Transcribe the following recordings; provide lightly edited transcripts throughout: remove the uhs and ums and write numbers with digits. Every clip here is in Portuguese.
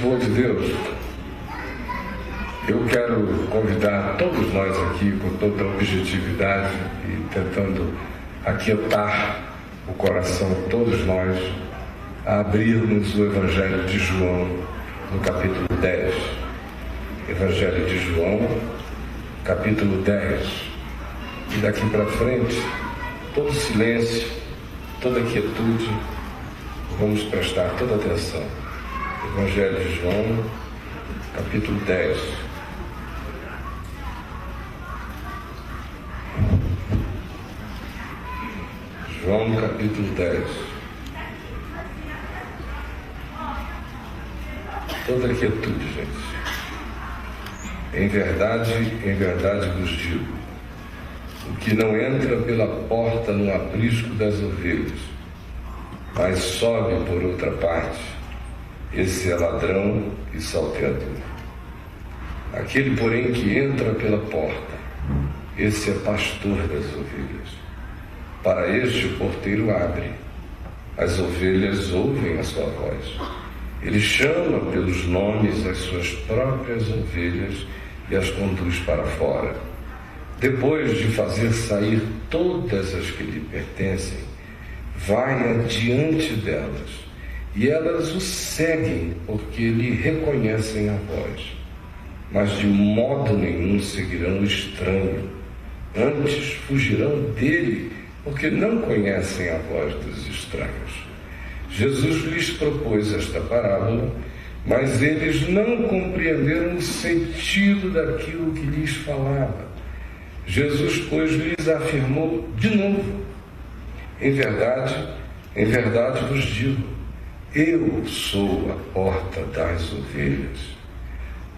for de Deus, eu quero convidar todos nós aqui, com toda a objetividade e tentando aquietar o coração de todos nós, a abrirmos o Evangelho de João, no capítulo 10. Evangelho de João, capítulo 10. E daqui para frente, todo silêncio, toda quietude, vamos prestar toda atenção. Evangelho de João, capítulo 10. João, capítulo 10. Toda quietude, gente. Em verdade vos digo, o que não entra pela porta no aprisco das ovelhas, mas sobe por outra parte, esse é ladrão e salteador. Aquele, porém, que entra pela porta, esse é pastor das ovelhas. Para este o porteiro abre, as ovelhas ouvem a sua voz. Ele chama pelos nomes as suas próprias ovelhas e as conduz para fora. Depois de fazer sair todas as que lhe pertencem, vai adiante delas, e elas o seguem porque lhe reconhecem a voz. Mas de modo nenhum seguirão o estranho, antes fugirão dele, porque não conhecem a voz dos estranhos. Jesus lhes propôs esta parábola, mas eles não compreenderam o sentido daquilo que lhes falava. Jesus, pois, lhes afirmou de novo: em verdade vos digo, eu sou a porta das ovelhas.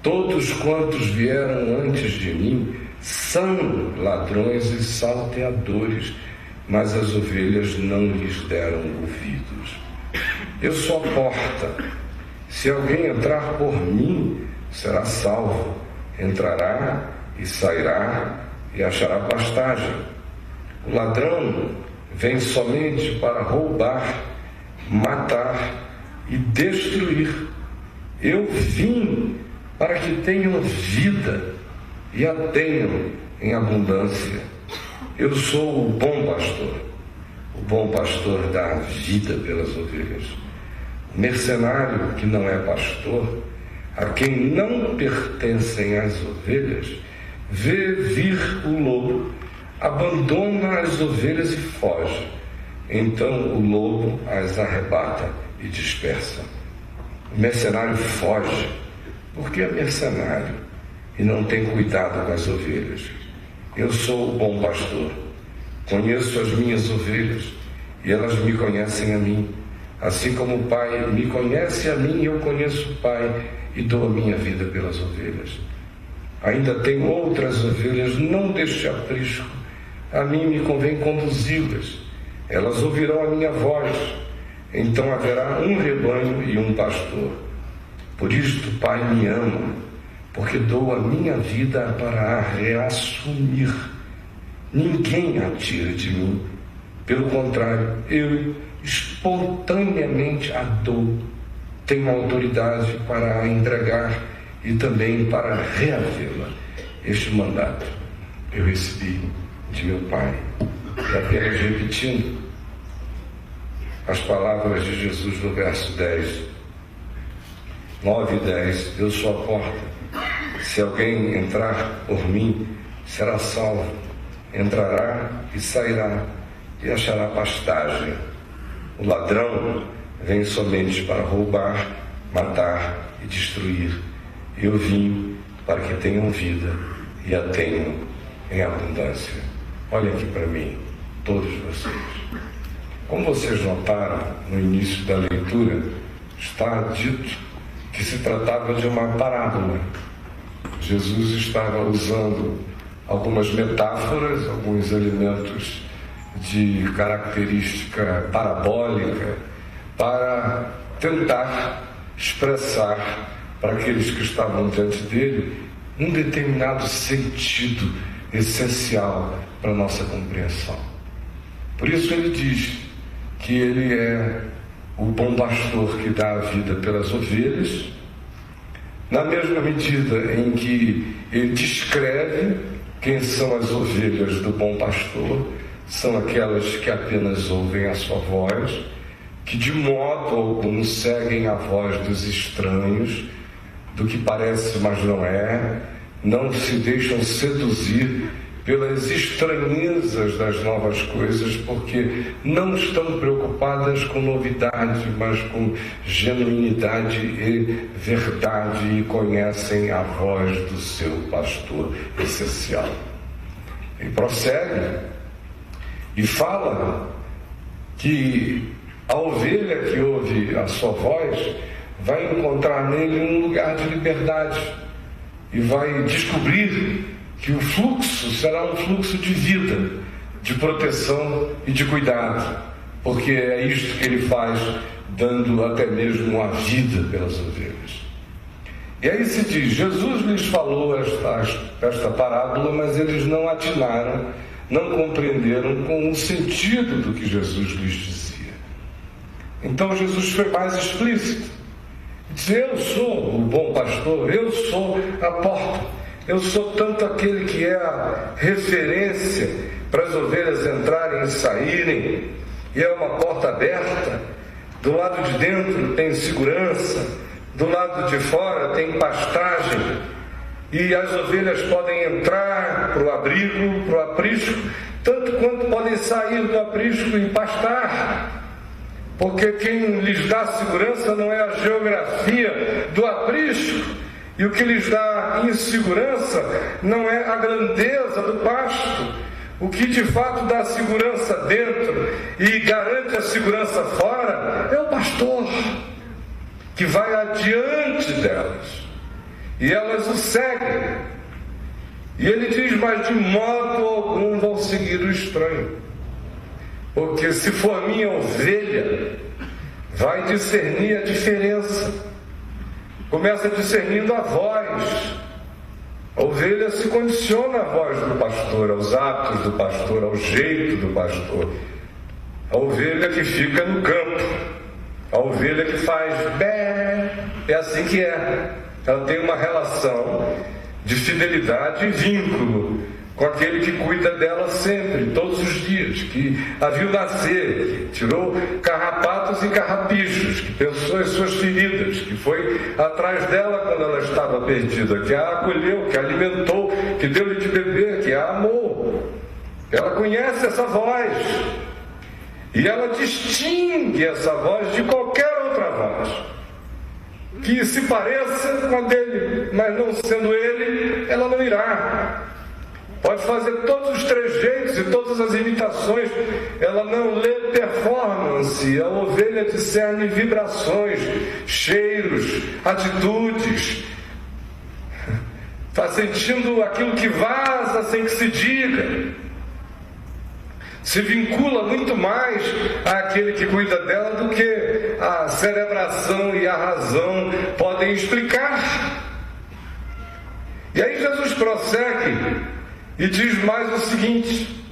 Todos quantos vieram antes de mim são ladrões e salteadores, mas as ovelhas não lhes deram ouvidos. Eu sou a porta. Se alguém entrar por mim, será salvo. Entrará e sairá e achará pastagem. O ladrão vem somente para roubar, matar e destruir. Eu vim para que tenham vida e a tenham em abundância. Eu sou o bom pastor. O bom pastor dá a vida pelas ovelhas. O mercenário que não é pastor, a quem não pertencem as ovelhas, vê vir o lobo, abandona as ovelhas e foge. Então o lobo as arrebata e dispersa. O mercenário foge porque é mercenário e não tem cuidado com as ovelhas. Eu sou o bom pastor. Conheço as minhas ovelhas e elas me conhecem a mim. Assim como o Pai me conhece a mim, eu conheço o Pai e dou a minha vida pelas ovelhas. Ainda tenho outras ovelhas, não deste aprisco. A mim me convém conduzi-las. Elas ouvirão a minha voz. Então haverá um rebanho e um pastor. Por isto o Pai me ama, porque dou a minha vida para a reassumir. Ninguém a tira de mim. Pelo contrário, eu espontaneamente a dou. Tenho autoridade para a entregar e também para reavê-la. Este mandato eu recebi de meu Pai. E apenas repetindo as palavras de Jesus no verso 10, 9 e 10, eu sou a porta. Se alguém entrar por mim, será salvo. Entrará e sairá e achará pastagem. O ladrão vem somente para roubar, matar e destruir. Eu vim para que tenham vida e a tenham em abundância. Olhem aqui para mim, todos vocês. Como vocês notaram no início da leitura, está dito que se tratava de uma parábola. Jesus estava usando algumas metáforas, alguns elementos de característica parabólica para tentar expressar para aqueles que estavam diante dele um determinado sentido essencial para a nossa compreensão. Por isso ele diz que ele é o bom pastor que dá a vida pelas ovelhas, na mesma medida em que ele descreve quem são as ovelhas do bom pastor, são aquelas que apenas ouvem a sua voz, que de modo algum seguem a voz dos estranhos, do que parece, mas não é, não se deixam seduzir pelas estranhezas das novas coisas, porque não estão preocupadas com novidade, mas com genuinidade e verdade, e conhecem a voz do seu pastor essencial. E prossegue e fala que a ovelha que ouve a sua voz vai encontrar nele um lugar de liberdade e vai descobrir que o fluxo será um fluxo de vida, de proteção e de cuidado, porque é isto que ele faz, dando até mesmo a vida pelas ovelhas. E aí se diz, Jesus lhes falou esta parábola, mas eles não atinaram, não compreenderam com o sentido do que Jesus lhes dizia. Então Jesus foi mais explícito. Disse, eu sou o bom pastor, eu sou a porta. Eu sou tanto aquele que é a referência para as ovelhas entrarem e saírem, e é uma porta aberta. Do lado de dentro tem segurança, do lado de fora tem pastagem, e as ovelhas podem entrar para o abrigo, para o aprisco, tanto quanto podem sair do aprisco e pastar, porque quem lhes dá segurança não é a geografia do aprisco, e o que lhes dá insegurança não é a grandeza do pasto. O que de fato dá segurança dentro e garante a segurança fora é o pastor, que vai adiante delas, e elas o seguem. E ele diz, mas de modo algum vão seguir o estranho, porque se for minha ovelha, vai discernir a diferença. Começa discernindo a voz. A ovelha se condiciona à voz do pastor, aos hábitos do pastor, ao jeito do pastor. A ovelha que fica no campo, a ovelha que faz bé, é assim que é. Ela tem uma relação de fidelidade e vínculo com aquele que cuida dela sempre, todos os dias, que a viu nascer, que tirou carrapatos e carrapichos, que pensou as suas feridas, que foi atrás dela quando ela estava perdida, que a acolheu, que a alimentou, que deu-lhe de beber, que a amou. Ela conhece essa voz e ela distingue essa voz de qualquer outra voz que se pareça com a dele, mas não sendo ele, ela não irá. Pode fazer todos os trejeitos e todas as imitações, ela não lê performance. A ovelha discerne vibrações, cheiros, atitudes. Está sentindo aquilo que vaza sem que se diga. Se vincula muito mais àquele que cuida dela do que a cerebração e a razão podem explicar. E aí Jesus prossegue e diz mais o seguinte,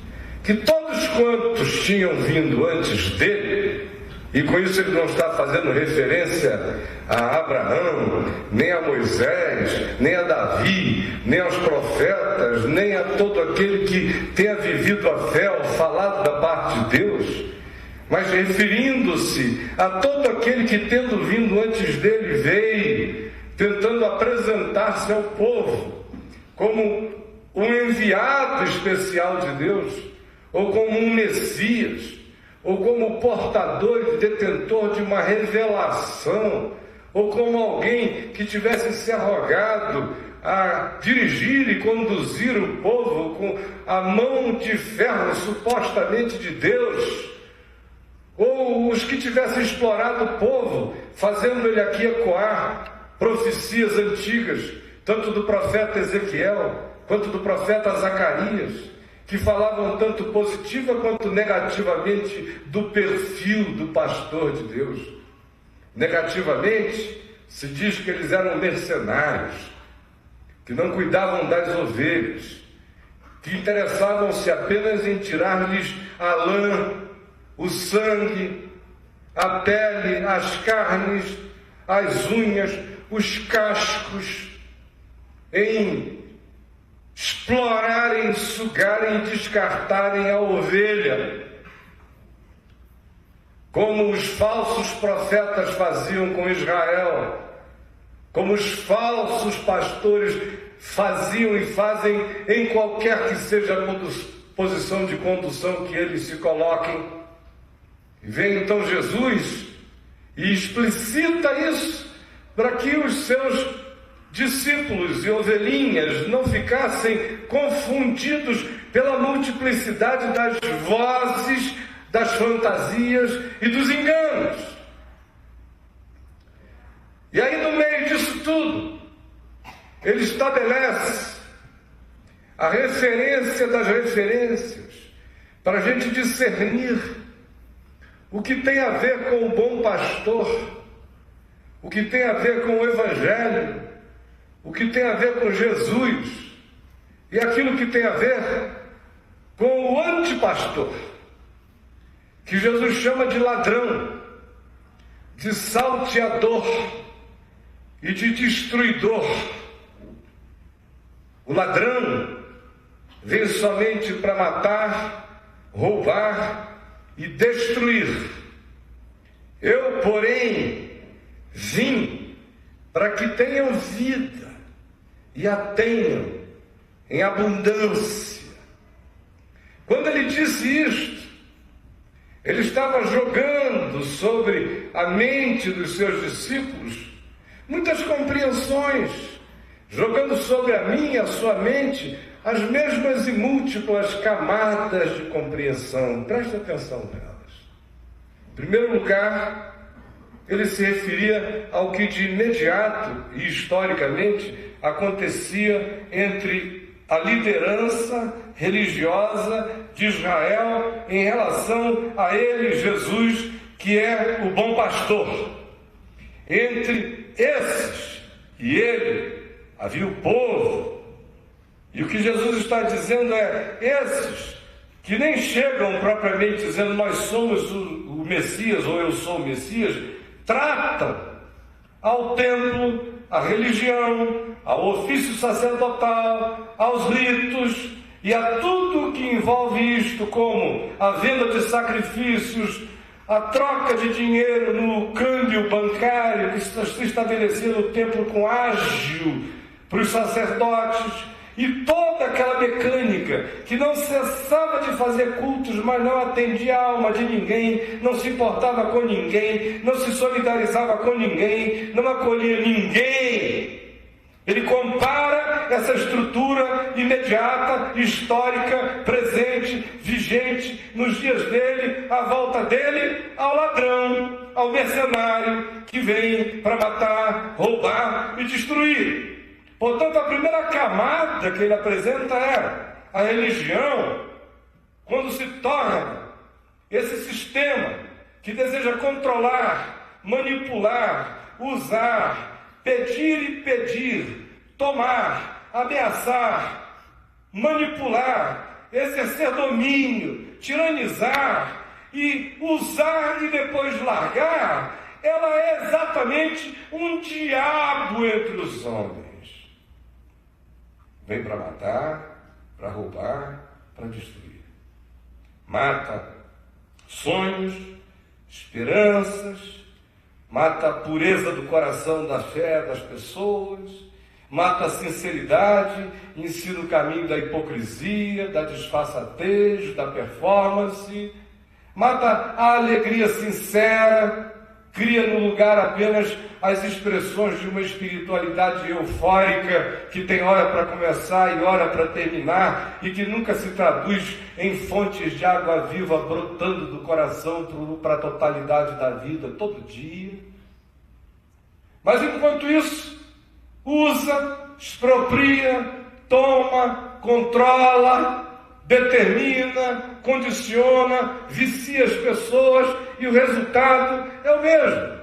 que todos quantos tinham vindo antes dele, e com isso ele não está fazendo referência a Abraão, nem a Moisés, nem a Davi, nem aos profetas, nem a todo aquele que tenha vivido a fé ou falado da parte de Deus, mas referindo-se a todo aquele que, tendo vindo antes dele, veio tentando apresentar-se ao povo como um enviado especial de Deus, ou como um Messias, ou como portador e detentor de uma revelação, ou como alguém que tivesse se arrogado a dirigir e conduzir o povo com a mão de ferro supostamente de Deus, ou os que tivessem explorado o povo, fazendo ele aqui ecoar profecias antigas, tanto do profeta Ezequiel quanto do profeta Zacarias, que falavam tanto positiva quanto negativamente do perfil do pastor de Deus. Negativamente, se diz que eles eram mercenários, que não cuidavam das ovelhas, que interessavam-se apenas em tirar-lhes a lã, o sangue, a pele, as carnes, as unhas, os cascos, em explorarem, sugarem e descartarem a ovelha, como os falsos profetas faziam com Israel, como os falsos pastores faziam e fazem em qualquer que seja a posição de condução que eles se coloquem. E vem então Jesus e explicita isso para que os seus discípulos e ovelhinhas não ficassem confundidos pela multiplicidade das vozes, das fantasias e dos enganos. E aí, no meio disso tudo, ele estabelece a referência das referências para a gente discernir o que tem a ver com o bom pastor, o que tem a ver com o Evangelho, o que tem a ver com Jesus e aquilo que tem a ver com o antipastor, que Jesus chama de ladrão, de salteador e de destruidor. O ladrão vem somente para matar, roubar e destruir. Eu, porém, vim para que tenham vida e a tenham em abundância. Quando ele disse isto, ele estava jogando sobre a mente dos seus discípulos muitas compreensões, jogando sobre a minha e a sua mente as mesmas e múltiplas camadas de compreensão. Preste atenção nelas. Em primeiro lugar, ele se referia ao que de imediato e historicamente acontecia entre a liderança religiosa de Israel em relação a ele, Jesus, que é o bom pastor. Entre esses e ele havia o povo. E o que Jesus está dizendo é: esses que nem chegam propriamente dizendo nós somos o Messias ou eu sou o Messias, tratam ao templo, à religião, ao ofício sacerdotal, aos ritos e a tudo que envolve isto, como a venda de sacrifícios, a troca de dinheiro no câmbio bancário que se estabelecia no templo com ágio para os sacerdotes, e toda aquela mecânica que não cessava de fazer cultos, mas não atendia a alma de ninguém, não se importava com ninguém, não se solidarizava com ninguém, não acolhia ninguém. Ele compara essa estrutura imediata, histórica, presente, vigente, nos dias dele, à volta dele, ao ladrão, ao mercenário, que vem para matar, roubar e destruir. Portanto, a primeira camada que ele apresenta é a religião, quando se torna esse sistema que deseja controlar, manipular, usar, pedir e pedir, tomar, ameaçar, manipular, exercer domínio, tiranizar e usar e depois largar, ela é exatamente um diabo entre os homens. Vem para matar, para roubar, para destruir. Mata sonhos, esperanças, mata a pureza do coração, da fé das pessoas, mata a sinceridade, ensina o caminho da hipocrisia, da disfarçatez, da performance, mata a alegria sincera, cria no lugar apenas as expressões de uma espiritualidade eufórica que tem hora para começar e hora para terminar e que nunca se traduz em fontes de água viva brotando do coração para a totalidade da vida todo dia. Mas enquanto isso, usa, expropria, toma, controla, determina, condiciona, vicia as pessoas e o resultado é o mesmo.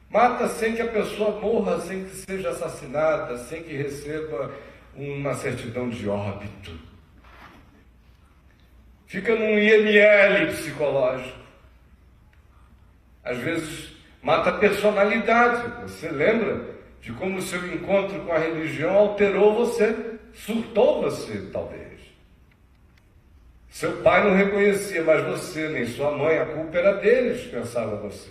Mata sem que a pessoa morra, sem que seja assassinada, sem que receba uma certidão de óbito. Fica num IML psicológico. Às vezes mata a personalidade. Você lembra de como o seu encontro com a religião alterou você, surtou você, talvez. Seu pai não reconhecia mais você, nem sua mãe, a culpa era deles, pensava você.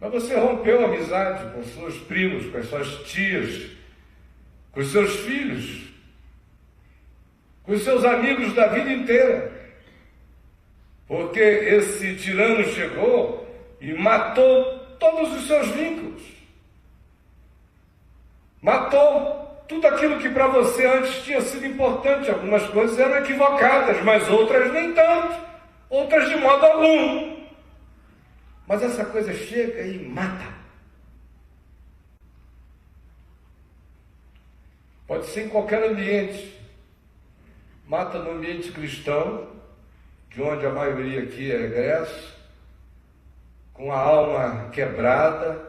Mas você rompeu a amizade com seus primos, com as suas tias, com os seus filhos, com os seus amigos da vida inteira. Porque esse tirano chegou e matou todos os seus vínculos. Matou tudo aquilo que para você antes tinha sido importante. Algumas coisas eram equivocadas, mas outras nem tanto. Outras de modo algum. Mas essa coisa chega e mata. Pode ser em qualquer ambiente. Mata no ambiente cristão, de onde a maioria aqui é egresso, com a alma quebrada,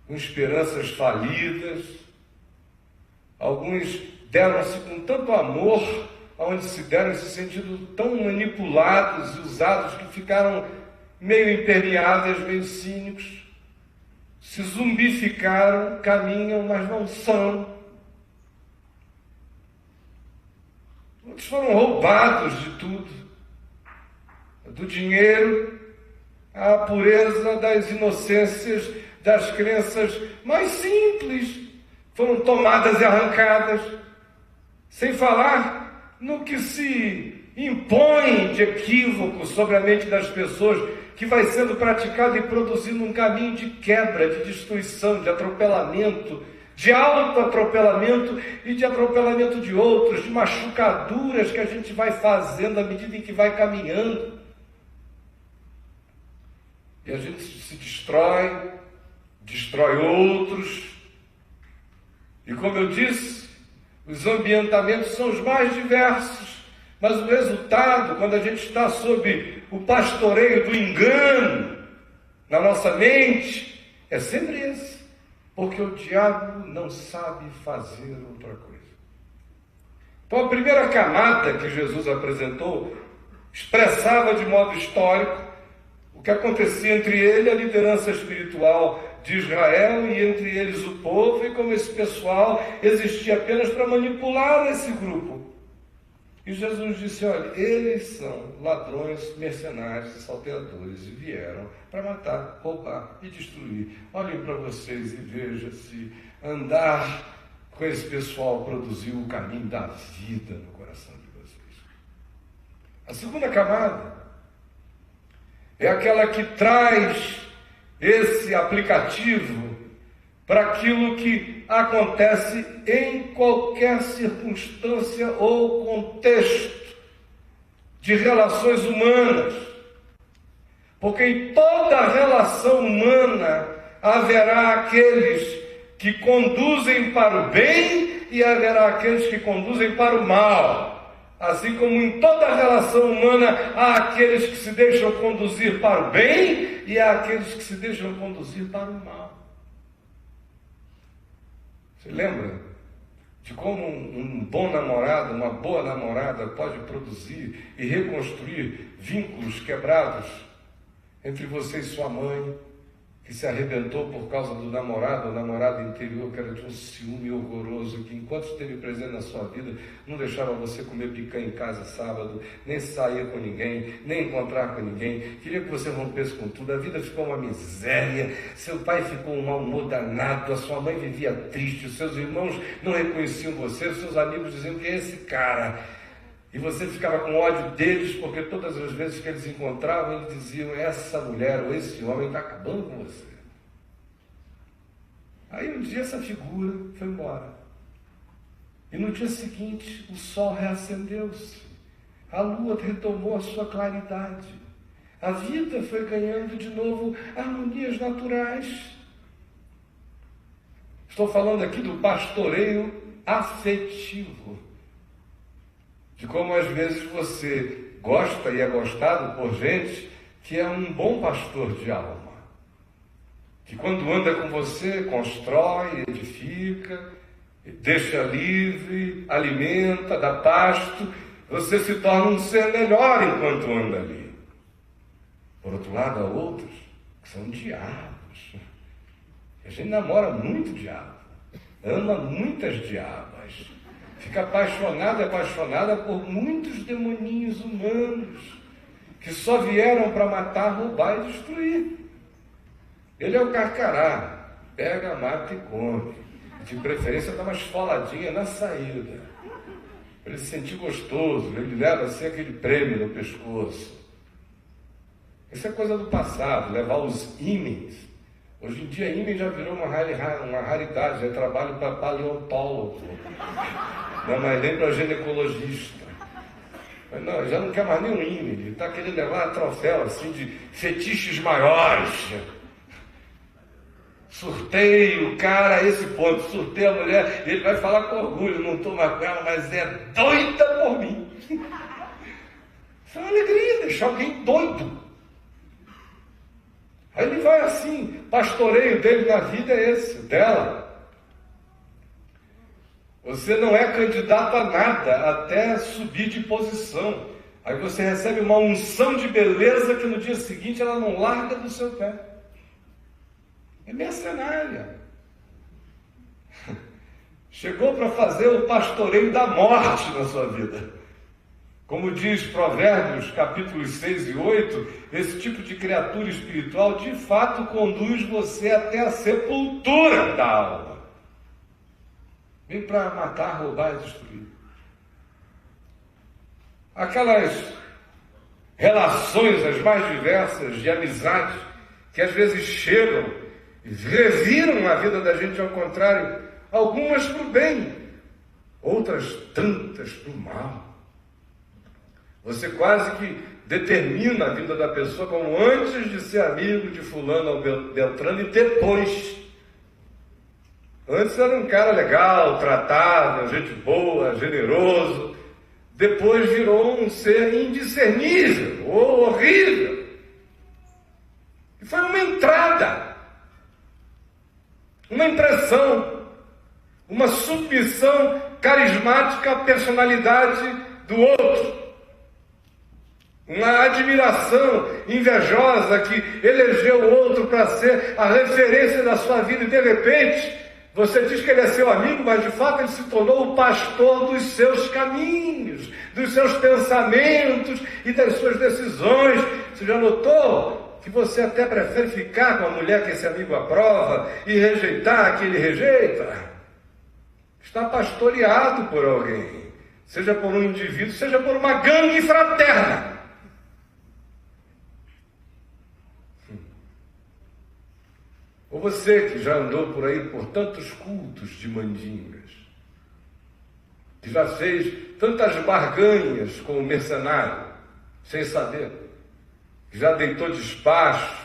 com esperanças falidas. Alguns deram-se com tanto amor, aonde se deram se sentindo tão manipulados e usados que ficaram meio impermeáveis, meio cínicos, se zumbificaram, caminham, mas não são. Outros foram roubados de tudo, do dinheiro, a pureza das inocências, das crenças mais simples, foram tomadas e arrancadas, sem falar no que se impõe de equívoco sobre a mente das pessoas, que vai sendo praticado e produzindo um caminho de quebra, de destruição, de atropelamento, de autoatropelamento e de atropelamento de outros, de machucaduras que a gente vai fazendo à medida em que vai caminhando. E a gente se destrói outros. E como eu disse, os ambientamentos são os mais diversos, mas o resultado, quando a gente está sob o pastoreio do engano na nossa mente, é sempre esse, porque o diabo não sabe fazer outra coisa. Então a primeira camada que Jesus apresentou expressava de modo histórico o que acontecia entre ele e a liderança espiritual de Israel, e entre eles o povo, e como esse pessoal existia apenas para manipular esse grupo. E Jesus disse: olha, eles são ladrões, mercenários e salteadores, e vieram para matar, roubar e destruir. Olhem para vocês e vejam se andar com esse pessoal produziu o caminho da vida no coração de vocês. A segunda camada é aquela que traz esse aplicativo para aquilo que acontece em qualquer circunstância ou contexto de relações humanas. Porque em toda relação humana haverá aqueles que conduzem para o bem e haverá aqueles que conduzem para o mal. Assim como em toda relação humana há aqueles que se deixam conduzir para o bem e há aqueles que se deixam conduzir para o mal. Você lembra de como um bom namorado, uma boa namorada pode produzir e reconstruir vínculos quebrados entre você e sua mãe, que se arrebentou por causa do namorado, ou namorada interior, que era de um ciúme horroroso, que enquanto esteve presente na sua vida, não deixava você comer picanha em casa sábado, nem sair com ninguém, nem encontrar com ninguém, queria que você rompesse com tudo, a vida ficou uma miséria, seu pai ficou um mau humor danado, a sua mãe vivia triste, os seus irmãos não reconheciam você, os seus amigos diziam: que é esse cara? E você ficava com ódio deles, porque todas as vezes que eles encontravam, eles diziam: essa mulher ou esse homem está acabando com você. Aí um dia essa figura foi embora. E no dia seguinte, o sol reacendeu-se. A lua retomou a sua claridade. A vida foi ganhando de novo harmonias naturais. Estou falando aqui do pastoreio afetivo. De como às vezes você gosta e é gostado por gente que é um bom pastor de alma. Que quando anda com você, constrói, edifica, deixa livre, alimenta, dá pasto, você se torna um ser melhor enquanto anda ali. Por outro lado, há outros que são diabos. A gente namora muito diabo, ama muitas diabas, fica apaixonada por muitos demoninhos humanos que só vieram para matar, roubar e destruir. Ele é o carcará, pega, mata e come. De preferência dá uma esfoladinha na saída, para ele se sentir gostoso, ele leva assim aquele prêmio no pescoço. Isso é coisa do passado, levar os ímens. Hoje em dia, ímen já virou uma raridade, já trabalho para paleontólogo, não mais nem para ginecologista. Mas não, já não quer mais nenhum ímen, ele está querendo levar troféu assim, de fetiches maiores. Surtei o cara a esse ponto, surtei a mulher, ele vai falar com orgulho, não estou mais com ela, mas é doida por mim. Isso é uma alegria, deixar alguém doido. Aí ele vai assim, pastoreio dele na vida é esse, dela. Você não é candidato a nada até subir de posição. Aí você recebe uma unção de beleza que no dia seguinte ela não larga do seu pé. É mercenária. Chegou para fazer o pastoreio da morte na sua vida. Como diz Provérbios, capítulos 6 e 8, esse tipo de criatura espiritual de fato conduz você até a sepultura da alma. Vem para matar, roubar e destruir. Aquelas relações as mais diversas de amizade que às vezes chegam e reviram a vida da gente ao contrário, algumas para o bem, outras tantas para o mal. Você quase que determina a vida da pessoa como antes de ser amigo de fulano ou beltrano e depois. Antes era um cara legal, tratável, gente boa, generoso. Depois virou um ser indiscernível ou horrível. E foi uma entrada, uma impressão, uma submissão carismática à personalidade do outro. Uma admiração invejosa que elegeu o outro para ser a referência da sua vida e de repente você diz que ele é seu amigo, mas de fato ele se tornou o pastor dos seus caminhos, dos seus pensamentos e das suas decisões. Você já notou que você até prefere ficar com a mulher que esse amigo aprova e rejeitar a que ele rejeita? Está pastoreado por alguém, seja por um indivíduo, seja por uma gangue fraterna. Ou você que já andou por aí por tantos cultos de mandingas, que já fez tantas barganhas com o mercenário, sem saber, que já deitou despacho,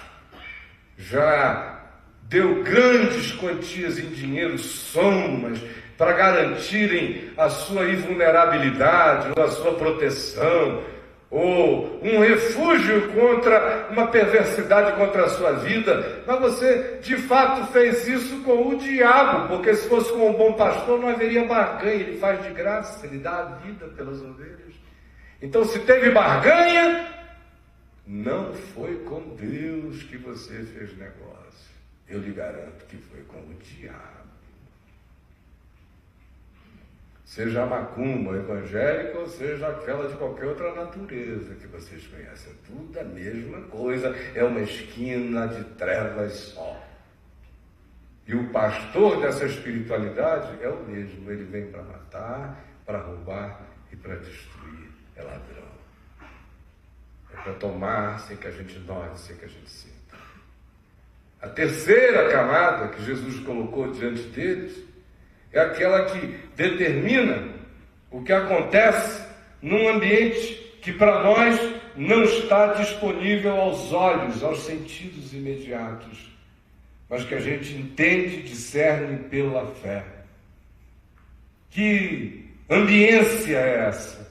já deu grandes quantias em dinheiro, somas, para garantirem a sua invulnerabilidade, ou a sua proteção, ou um refúgio contra uma perversidade contra a sua vida, mas você de fato fez isso com o diabo, porque se fosse com um bom pastor não haveria barganha, ele faz de graça, ele dá a vida pelas ovelhas. Então se teve barganha, não foi com Deus que você fez negócio, eu lhe garanto que foi com o diabo. Seja a macumba evangélica ou seja aquela de qualquer outra natureza que vocês conhecem. É tudo a mesma coisa, é uma esquina de trevas só. E o pastor dessa espiritualidade é o mesmo. Ele vem para matar, para roubar e para destruir. É ladrão. É para tomar sem que a gente note, sem que a gente sinta. A terceira camada que Jesus colocou diante deles é aquela que determina o que acontece num ambiente que para nós não está disponível aos olhos, aos sentidos imediatos, mas que a gente entende e discerne pela fé. Que ambiência é essa?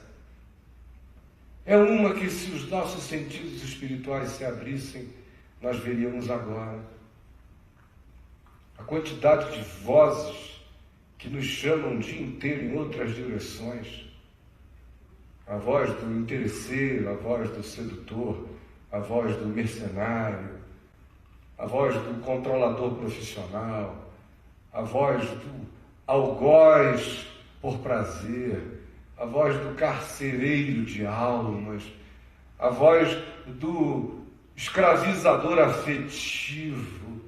É uma que, se os nossos sentidos espirituais se abrissem, nós veríamos agora. A quantidade de vozes que nos chamam o dia inteiro em outras direções. A voz do interesseiro, a voz do sedutor, a voz do mercenário, a voz do controlador profissional, a voz do algoz por prazer, a voz do carcereiro de almas, a voz do escravizador afetivo.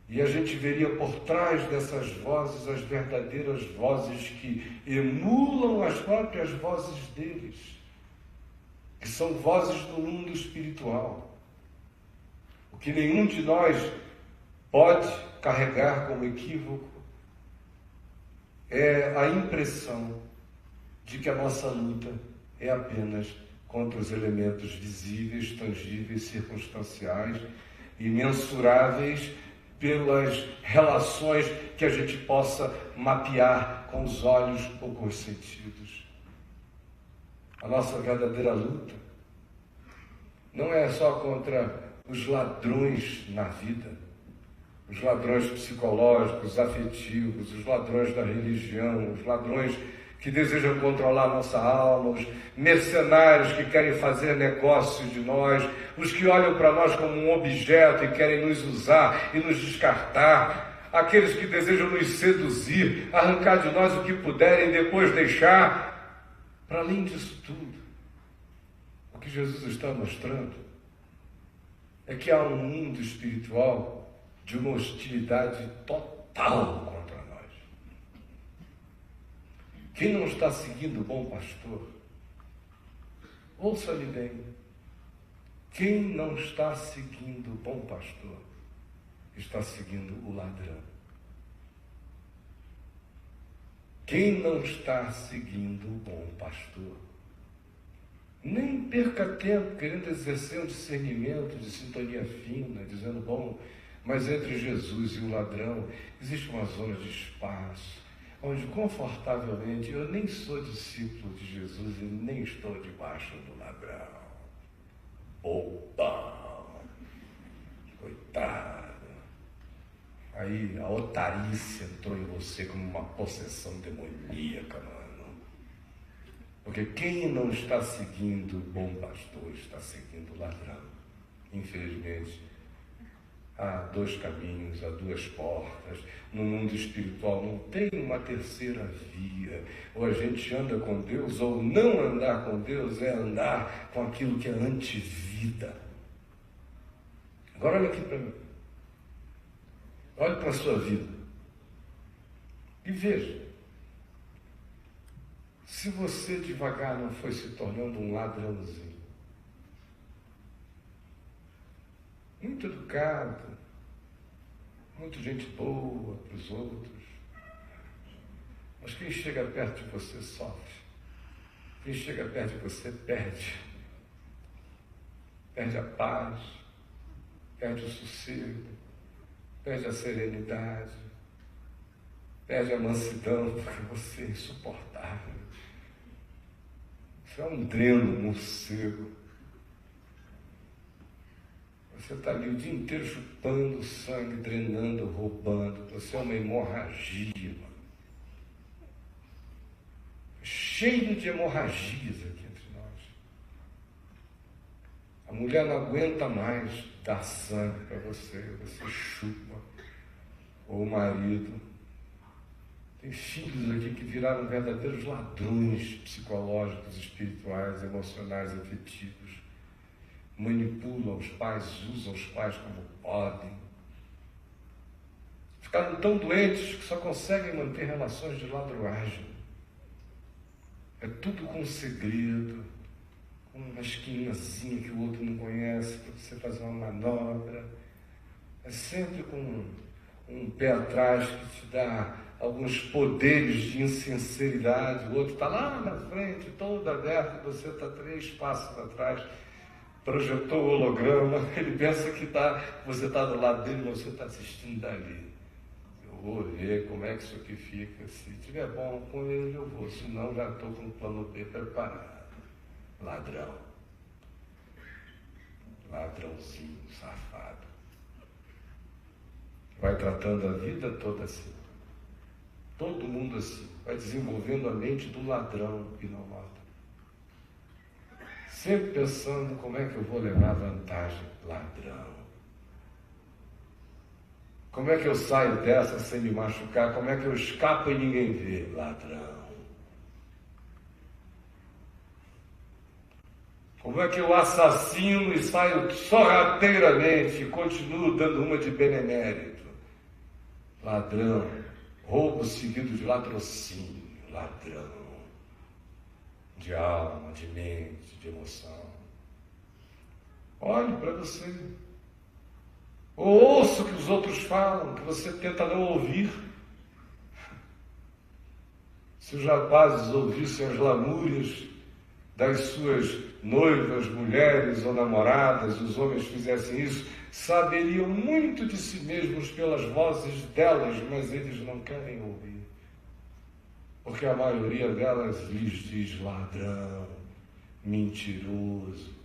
E a gente veria por trás dessas vozes as verdadeiras vozes que emulam as próprias vozes deles, que são vozes do mundo espiritual. O que nenhum de nós pode carregar como equívoco é a impressão de que a nossa luta é apenas contra os elementos visíveis, tangíveis, circunstanciais e mensuráveis pelas relações que a gente possa mapear com os olhos ou com os sentidos. A nossa verdadeira luta não é só contra os ladrões na vida, os ladrões psicológicos, afetivos, os ladrões da religião, os ladrões que desejam controlar nossa alma, os mercenários que querem fazer negócio de nós, os que olham para nós como um objeto e querem nos usar e nos descartar, aqueles que desejam nos seduzir, arrancar de nós o que puderem e depois deixar. Para além disso tudo, o que Jesus está mostrando é que há um mundo espiritual de uma hostilidade total contra nós. Quem não está seguindo o bom pastor, ouça-me bem, quem não está seguindo o bom pastor, está seguindo o ladrão. Quem não está seguindo o bom pastor, nem perca tempo querendo exercer um discernimento de sintonia fina, dizendo, bom, mas entre Jesus e o ladrão existe uma zona de espaço, onde confortavelmente eu nem sou discípulo de Jesus e nem estou debaixo do ladrão. Opa! Coitado! Aí a otarice entrou em você como uma possessão demoníaca, mano. Porque quem não está seguindo o bom pastor está seguindo o ladrão. Infelizmente, há dois caminhos, há duas portas. No mundo espiritual não tem uma terceira via. Ou a gente anda com Deus, ou não andar com Deus é andar com aquilo que é antivida. Agora olha aqui para mim. Olhe para a sua vida e veja se você devagar não foi se tornando um ladrãozinho. Muito educado, muito gente boa para os outros, mas quem chega perto de você sofre, quem chega perto de você perde a paz, perde o sossego, perde a serenidade, perde a mansidão, porque você é insuportável. Você é um dreno morcego. Você está ali o dia inteiro chupando sangue, drenando, roubando. Você é uma hemorragia, mano. Cheio de hemorragias aqui entre nós. A mulher não aguenta mais dar sangue para você chupa. Ou o marido. Tem filhos aqui que viraram verdadeiros ladrões psicológicos, espirituais, emocionais, afetivos. Manipulam os pais, usam os pais como podem. Ficaram tão doentes que só conseguem manter relações de ladruagem. É tudo com segredo, com uma esquinazinha que o outro não conhece, para você fazer uma manobra. É sempre com um pé atrás que te dá alguns poderes de insinceridade. O outro está lá na frente, todo aberto, e você está 3 passos atrás. Projetou o holograma, ele pensa que você está do lado dele, mas você está assistindo dali. Eu vou ver como é que isso aqui fica. Se tiver bom com ele, eu vou. Se não, já estou com o plano B preparado. Ladrão. Ladrãozinho, safado. Vai tratando a vida toda assim. Todo mundo assim. Vai desenvolvendo a mente do ladrão e não nota. sempre pensando como é que eu vou levar vantagem. Ladrão. Como é que eu saio dessa sem me machucar? Como é que eu escapo e ninguém vê? Ladrão. Como é que eu assassino e saio sorrateiramente e continuo dando uma de benemérito? Ladrão. Roubo seguido de latrocínio. Ladrão. De alma, de mente, de emoção. Olhe para você. Ou ouça o que os outros falam, que você tenta não ouvir. Se os rapazes ouvissem as lamúrias das suas noivas, mulheres ou namoradas, e os homens fizessem isso, saberiam muito de si mesmos pelas vozes delas, mas eles não querem ouvir. Porque a maioria delas lhes diz ladrão, mentiroso.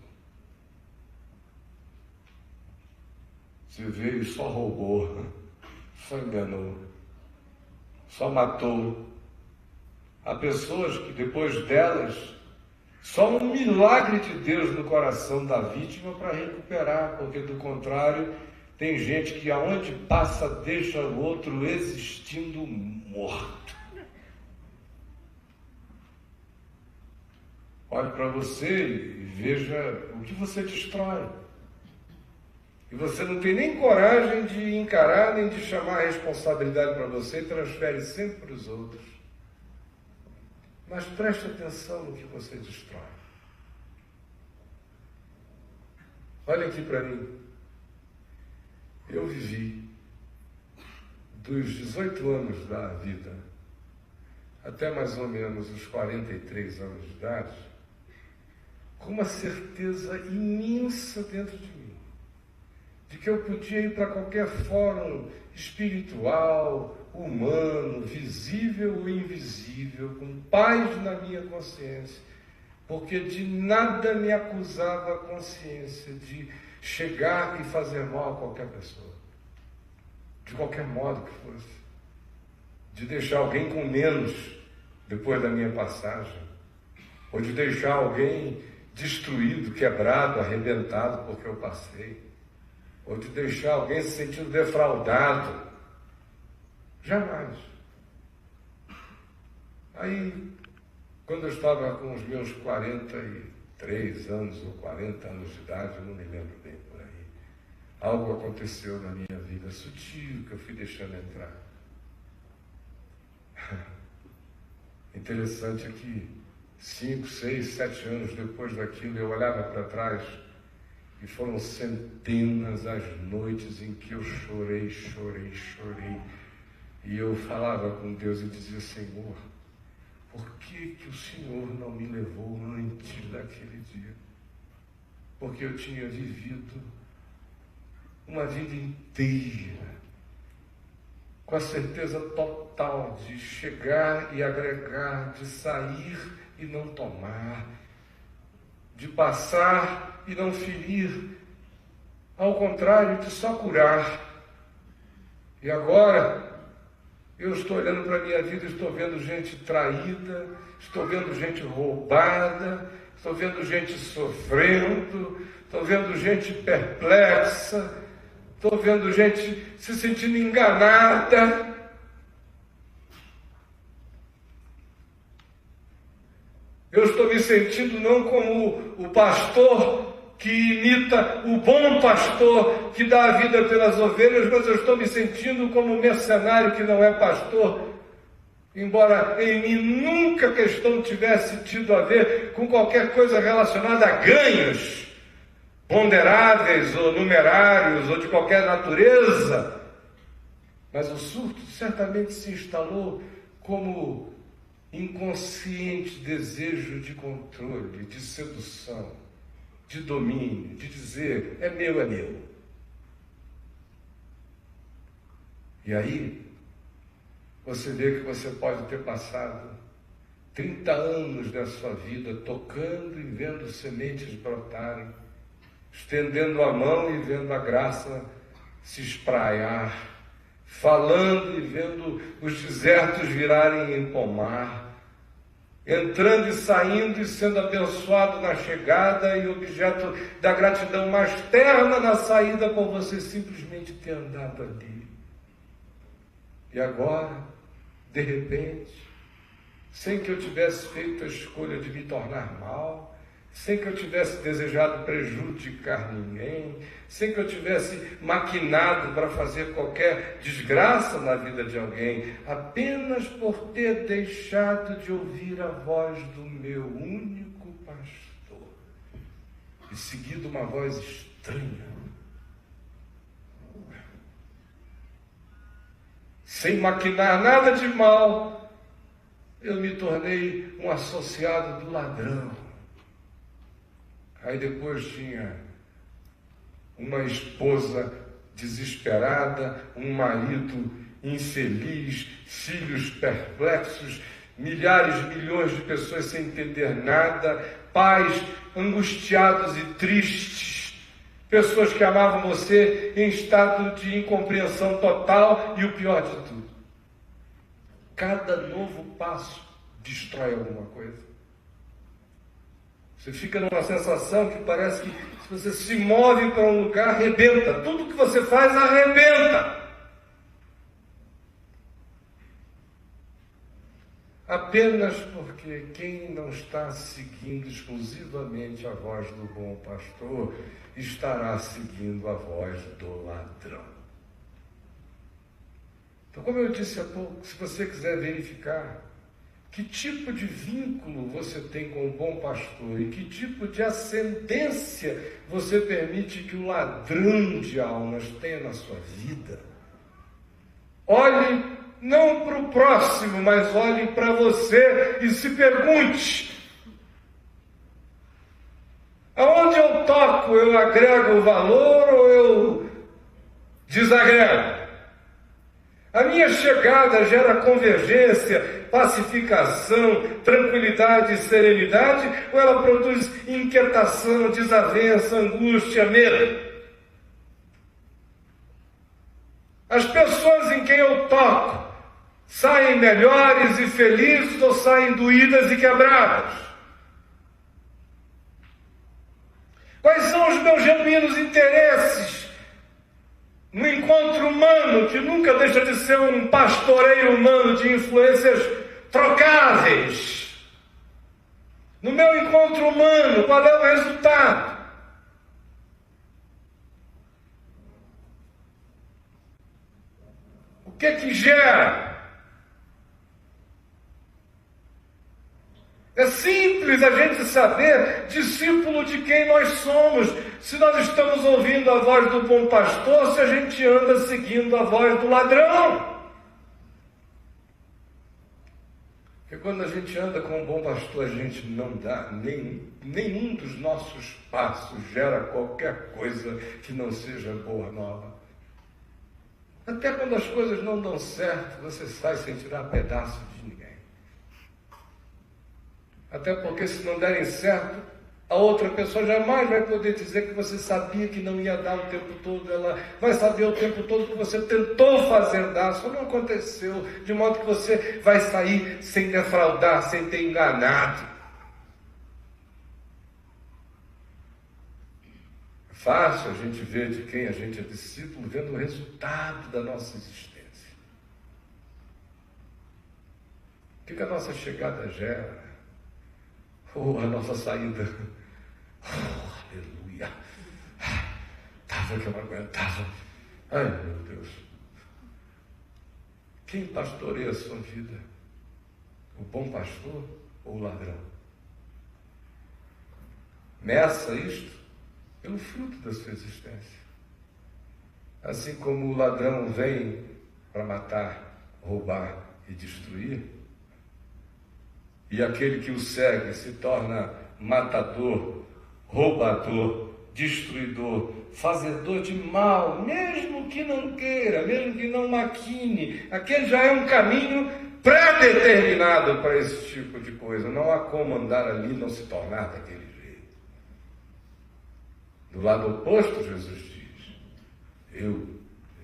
Você veio e só roubou, só enganou, só matou. Há pessoas que depois delas, só um milagre de Deus no coração da vítima para recuperar, porque do contrário, tem gente que aonde passa deixa o outro existindo morto. Olhe para você e veja o que você destrói. E você não tem nem coragem de encarar, nem de chamar a responsabilidade para você e transfere sempre para os outros. Mas preste atenção no que você destrói. Olha aqui para mim. Eu vivi dos 18 anos da vida até mais ou menos os 43 anos de idade, com uma certeza imensa dentro de mim, de que eu podia ir para qualquer fórum espiritual, humano, visível ou invisível, com paz na minha consciência, porque de nada me acusava a consciência de chegar e fazer mal a qualquer pessoa, de qualquer modo que fosse, de deixar alguém com menos depois da minha passagem, ou de deixar alguém destruído, quebrado, arrebentado porque eu passei, ou de deixar alguém se sentindo defraudado. Jamais. Aí, quando eu estava com os meus 43 anos ou 40 anos de idade, eu não me lembro bem por aí, algo aconteceu na minha vida sutil que eu fui deixando entrar. Interessante é que 5, 6, 7 anos depois daquilo, eu olhava para trás e foram centenas as noites em que eu chorei. E eu falava com Deus e dizia: Senhor, por que o Senhor não me levou antes daquele dia? Porque eu tinha vivido uma vida inteira com a certeza total de chegar e agregar, de sair e não tomar, de passar e não ferir, ao contrário, de só curar. E agora, eu estou olhando para a minha vida, estou vendo gente traída, estou vendo gente roubada, estou vendo gente sofrendo, estou vendo gente perplexa, estou vendo gente se sentindo enganada. Eu estou me sentindo não como o pastor que imita o bom pastor que dá a vida pelas ovelhas, mas eu estou me sentindo como um mercenário que não é pastor, embora em mim nunca a questão tivesse tido a ver com qualquer coisa relacionada a ganhos ponderáveis ou numerários ou de qualquer natureza. Mas o surto certamente se instalou como inconsciente desejo de controle, de sedução, de domínio, de dizer: é meu, é meu. E aí, você vê que você pode ter passado 30 anos da sua vida tocando e vendo sementes brotarem, estendendo a mão e vendo a graça se espraiar, falando e vendo os desertos virarem em pomar, entrando e saindo e sendo abençoado na chegada e objeto da gratidão mais terna na saída por você simplesmente ter andado ali. E agora, de repente, sem que eu tivesse feito a escolha de me tornar mal, sem que eu tivesse desejado prejudicar ninguém, sem que eu tivesse maquinado para fazer qualquer desgraça na vida de alguém, apenas por ter deixado de ouvir a voz do meu único pastor e seguido uma voz estranha, sem maquinar nada de mal, eu me tornei um associado do ladrão. Aí depois tinha uma esposa desesperada, um marido infeliz, filhos perplexos, milhões de pessoas sem entender nada, pais angustiados e tristes, pessoas que amavam você em estado de incompreensão total e o pior de tudo, cada novo passo destrói alguma coisa. Você fica numa sensação que parece que se você se move para um lugar, arrebenta. Tudo que você faz, arrebenta. Apenas porque quem não está seguindo exclusivamente a voz do bom pastor, estará seguindo a voz do ladrão. Então, como eu disse há pouco, se você quiser verificar que tipo de vínculo você tem com o bom pastor e que tipo de ascendência você permite que o ladrão de almas tenha na sua vida, olhe não para o próximo, mas olhe para você e se pergunte: aonde eu toco, eu agrego valor ou eu desagrego? A minha chegada gera convergência, pacificação, tranquilidade e serenidade, ou ela produz inquietação, desavença, angústia, medo? As pessoas em quem eu toco saem melhores e felizes ou saem doídas e quebradas? Quais são os meus genuínos interesses no encontro humano, que nunca deixa de ser um pastoreio humano de influências trocáveis? No meu encontro humano, qual é o resultado? O que gera? É simples a gente saber, discípulo de quem nós somos, se nós estamos ouvindo a voz do bom pastor, se a gente anda seguindo a voz do ladrão. Porque quando a gente anda com o bom pastor, a gente não dá, nenhum dos nossos passos gera qualquer coisa que não seja boa nova. Até quando as coisas não dão certo, você sai sem tirar pedaço de ninguém. Até porque se não derem certo, a outra pessoa jamais vai poder dizer que você sabia que não ia dar o tempo todo. Ela vai saber o tempo todo que você tentou fazer dar, só não aconteceu. De modo que você vai sair sem defraudar, sem ter enganado. É fácil a gente ver de quem a gente é discípulo, vendo o resultado da nossa existência. O que a nossa chegada gera? Ou a nossa saída? Oh, aleluia! Estava que eu não aguentava. Ai, meu Deus! Quem pastoreia a sua vida? O bom pastor ou o ladrão? Meça isto pelo fruto da sua existência. Assim como o ladrão vem para matar, roubar e destruir, e aquele que o segue se torna matador, roubador, destruidor, fazedor de mal, mesmo que não queira, mesmo que não maquine, aquele já é um caminho pré-determinado para esse tipo de coisa. Não há como andar ali e não se tornar daquele jeito. Do lado oposto, Jesus diz: eu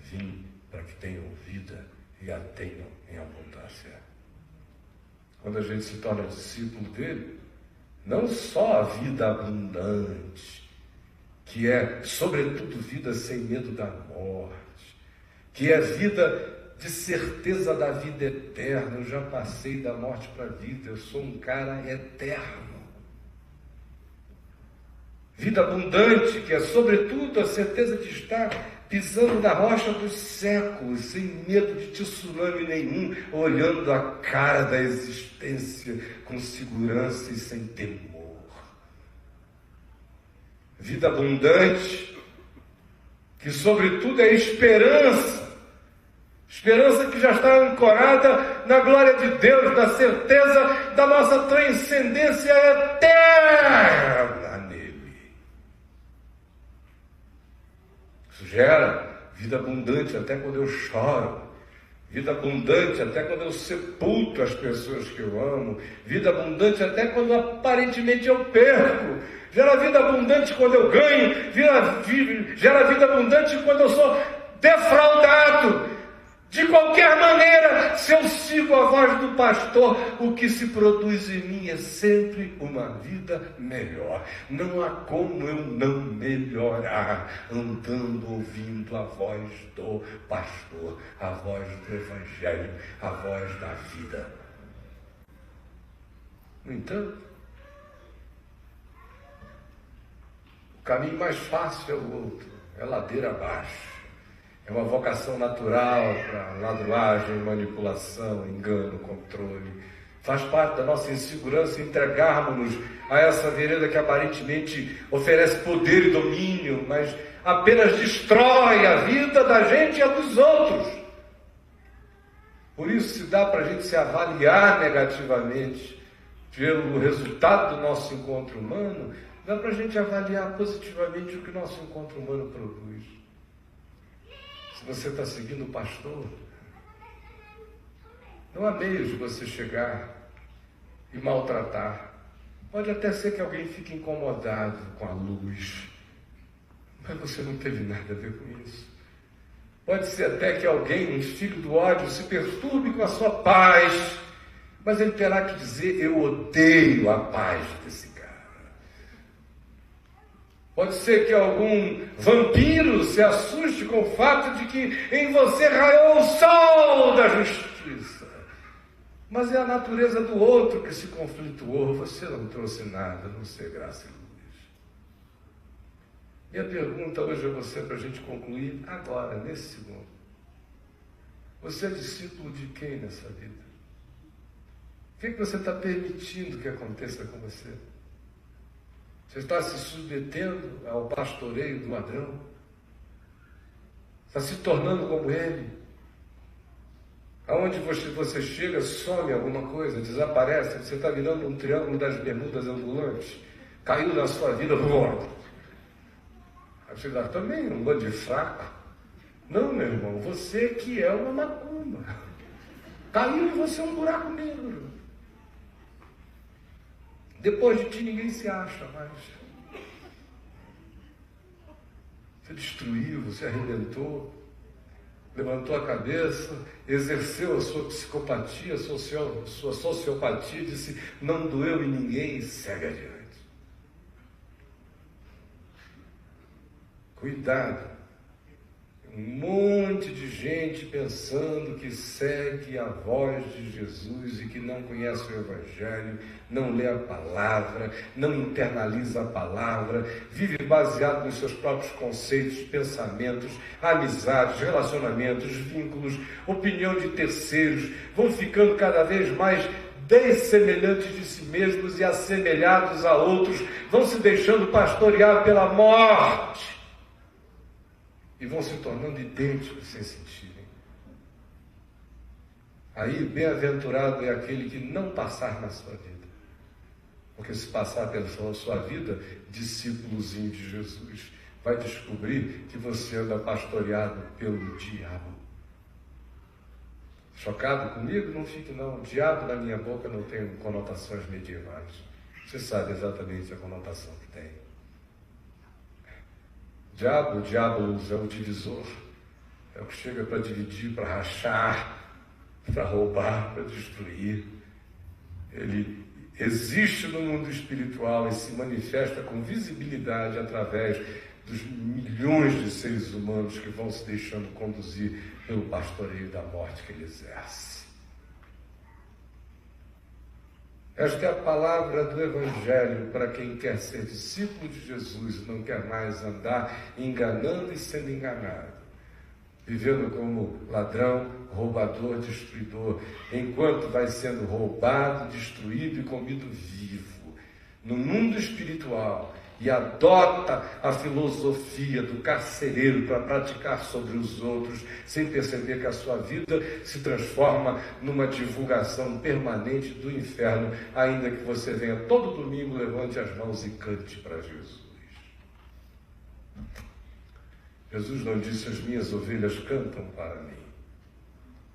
vim para que tenham vida e a tenham em abundância. quando a gente se torna discípulo dele, não só a vida abundante, que é, sobretudo, vida sem medo da morte, que é vida de certeza da vida eterna. Eu já passei da morte para a vida, eu sou um cara eterno. Vida abundante, que é, sobretudo, a certeza de estar pisando na rocha dos séculos, sem medo de tsunami nenhum, olhando a cara da existência com segurança e sem temor. Vida abundante, que, sobretudo, é esperança. Esperança que já está ancorada na glória de Deus, na certeza da nossa transcendência eterna nele. Isso gera vida abundante até quando eu choro, vida abundante até quando eu sepulto as pessoas que eu amo, vida abundante até quando aparentemente eu perco, gera vida abundante quando eu ganho, gera vida abundante quando eu sou defraudado. De qualquer maneira, se eu sigo a voz do pastor, o que se produz em mim é sempre uma vida melhor. Não há como eu não melhorar andando, ouvindo a voz do pastor, a voz do Evangelho, a voz da vida. No entanto, o caminho mais fácil é o outro, é ladeira abaixo. É uma vocação natural para ladruagem, manipulação, engano, controle. Faz parte da nossa insegurança entregarmos-nos a essa vereda que aparentemente oferece poder e domínio, mas apenas destrói a vida da gente e a dos outros. Por isso, se dá para a gente se avaliar negativamente pelo resultado do nosso encontro humano, dá para a gente avaliar positivamente o que o nosso encontro humano produz. Se você está seguindo o pastor, não há meios de você chegar e maltratar. Pode até ser que alguém fique incomodado com a luz, mas você não teve nada a ver com isso. Pode ser até que alguém, um filho do ódio, se perturbe com a sua paz, mas ele terá que dizer: eu odeio a paz desse cara. Pode ser que algum vampiro se assuste com o fato de que em você raiou o sol da justiça. Mas é a natureza do outro que se conflituou. Você não trouxe nada, a não ser graça e luz. Minha pergunta hoje a você, para a gente concluir agora, nesse segundo. Você é discípulo de quem nessa vida? O que é que você está permitindo que aconteça com você? Você está se submetendo ao pastoreio do ladrão? Está se tornando como ele? Aonde você chega, some alguma coisa, desaparece, você está virando um triângulo das bermudas ambulante, caiu na sua vida, voando. Aí você dá também um bando de fraco. Não, meu irmão, você que é uma macumba. Caiu em você um buraco negro. Depois de ti ninguém se acha mais. Você destruiu, você arrebentou, levantou a cabeça, exerceu a sua psicopatia, a sua sociopatia, disse: não doeu em ninguém, e segue adiante. Cuidado. Um monte de gente pensando que segue a voz de Jesus e que não conhece o Evangelho, não lê a palavra, não internaliza a palavra, vive baseado nos seus próprios conceitos, pensamentos, amizades, relacionamentos, vínculos, opinião de terceiros, vão ficando cada vez mais dessemelhantes de si mesmos e assemelhados a outros, vão se deixando pastorear pela morte. E vão se tornando idênticos sem sentirem. Aí, bem-aventurado é aquele que não passar na sua vida. Porque se passar pela sua vida, discípulozinho de Jesus, vai descobrir que você anda pastoreado pelo diabo. Chocado comigo? Não fique não. O diabo na minha boca não tem conotações medievais. Você sabe exatamente a conotação que tem. O diabo é o divisor, é o que chega para dividir, para rachar, para roubar, para destruir. Ele existe no mundo espiritual e se manifesta com visibilidade através dos milhões de seres humanos que vão se deixando conduzir pelo pastoreio da morte que ele exerce. Esta é a palavra do Evangelho para quem quer ser discípulo de Jesus e não quer mais andar enganando e sendo enganado, vivendo como ladrão, roubador, destruidor, enquanto vai sendo roubado, destruído e comido vivo no mundo espiritual, e adota a filosofia do carcereiro para praticar sobre os outros, sem perceber que a sua vida se transforma numa divulgação permanente do inferno, ainda que você venha todo domingo, levante as mãos e cante para Jesus. Jesus não disse: as minhas ovelhas cantam para mim.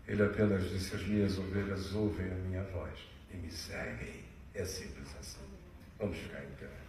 Ele apenas disse: as minhas ovelhas ouvem a minha voz e me seguem. É simples assim. Vamos ficar em pé.